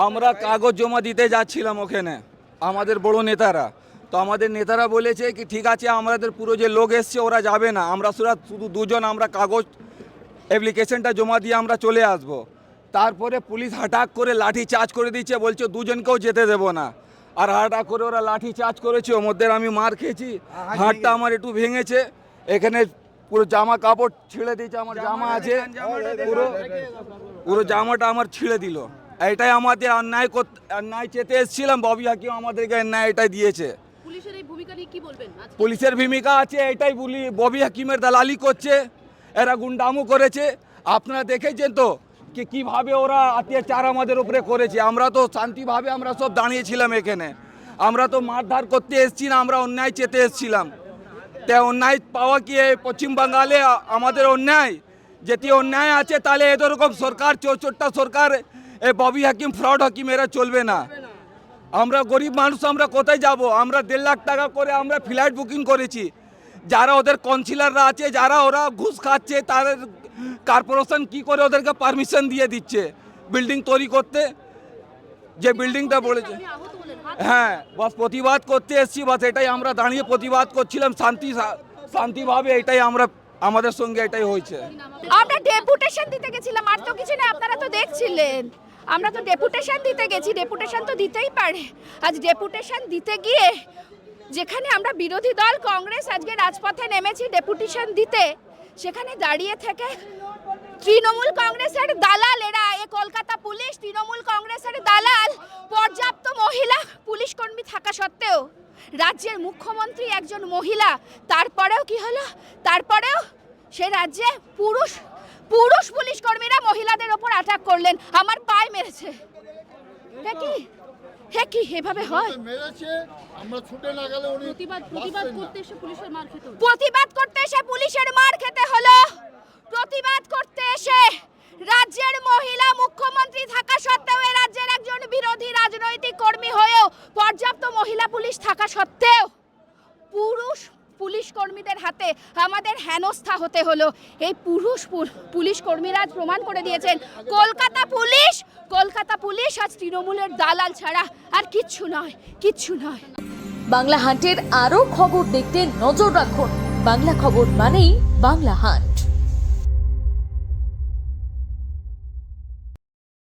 আমরা কাগজ জমা দিতে যাচ্ছিলাম ওখানে আমাদের বড় নেতারা, তো আমাদের নেতারা বলেছে কি ঠিক আছে আমাদের পুরো যে লোক এসছে ওরা যাবে না, আমরা শুধু দুজন আমরা কাগজ অ্যাপ্লিকেশনটা জমা দিয়ে আমরা চলে আসব। তারপরে পুলিশ হঠাৎ করে লাঠি চার্জ করে দিচ্ছে, বলছে দুজনকেও যেতে দেবো না। আর হঠাৎ করে ওরা লাঠি চার্জ করেছে, ওর মধ্যে আমি মার খেয়েছি, হাতটা আমার একটু ভেঙেছে, এখানে পুরো জামা কাপড় ছিঁড়ে দিয়েছে, আমার জামা আছে পুরো জামাটা আমার ছিঁড়ে দিল। এটাই আমাদের অন্যায় চেতে এসেছিলাম, ববি হাকিম আমাদেরকে অন্যায় এটাই দিয়েছে। পুলিশের এই ভূমিকা নিয়ে কি বলবেন? পুলিশের ভূমিকা আছে এটাই বলি, ববি হাকিমের দালালি করছে, এরা গুন্ডামো করেছে। আপনারা দেখেছেন তো কি কিভাবে ওরা অত্যাচার আমাদের উপরে করেছে। আমরা তো শান্তিভাবে আমরা সব দাঁড়িয়েছিলাম এখানে, আমরা তো মারধার করতে এসেছি না, আমরা অন্যায় চেতে এসেছিলাম। তাই অন্যায় পাওয়া কি পশ্চিমবাংলায় আমাদের অন্যায়? যেটি অন্যায় আছে তাহলে এরকম সরকার চৌচট্টা সরকার ববি হাকিম ফ্রড হাকিম এরা চলবে না। আমরা গরিব মানুষ, আমরা কোথায় যাব? আমরা 1.5 লাখ টাকা করে আমরা ফ্লাইট বুকিং করেছি, যারা ওদের কাউন্সিলররা আছে যারা ওরা ঘুষ খাচ্ছে, তাদের কর্পোরেশন কি করে ওদেরকে পারমিশন দিয়ে দিচ্ছে বিল্ডিং তৈরি করতে, যে বিল্ডিংটা বলেছে। হ্যাঁ, বাস প্রতিবাদ করতে এসেছি, বাস এটাই আমরা দাঁড়িয়ে প্রতিবাদ করছিলাম শান্তিভাবে, এটাই আমরা আমাদের সঙ্গে এটাই হয়েছে। আমরা ডেপুটেশন দিতে গেছিলাম, আর তো কিছু না, আপনারা তো দেখছিলেন। আমরা তো ডেপুটেশন দিতে গেছি, ডেপুটেশন তো দিতেই পারে। আজ ডেপুটেশন দিতে গিয়ে যেখানে আমরা বিরোধী দল কংগ্রেস আজকে রাজপথে নেমেছি ডেপুটেশন দিতে, সেখানে দাঁড়িয়ে থেকে তৃণমূল কংগ্রেসের দালাল এরা, কলকাতা পুলিশ তৃণমূল কংগ্রেসের দালাল, পর্যাপ্ত মহিলা পুলিশ কর্মী থাকা সত্ত্বেও, রাজ্যের মুখ্যমন্ত্রী একজন মহিলা, তারপরেও কি হলো? তারপরেও সে রাজ্যে পুরুষ পুলিশ কর্মীরা মহিলাদের ওপর অ্যাটাক করলেন, আমার পায়ে মেরেছে। কি এভাবে হয়? প্রতিবাদ করতে এসে পুলিশের মার খেতে হলো। প্রতিবাদ করতে এসে রাজ্যের মহিলা মুখ্যমন্ত্রী থাকা সত্ত্বেও, এই রাজ্যের একজন বিরোধী রাজনৈতিক কর্মী হয়েও, পর্যাপ্ত মহিলা পুলিশ থাকা সত্ত্বেও পুরুষ পুলিশ কর্মীদের হাতে আমাদের হেনস্থা হতে হলো। এই পুলিশ কর্মীরা প্রমাণ করে দিয়েছেন কলকাতা পুলিশ আজ তৃণমূলের দালাল ছাড়া আর কিচ্ছু নয়। বাংলা হান্টের আরও খবর দেখতে নজর রাখুন। বাংলা খবর মানেই বাংলা হান্ট।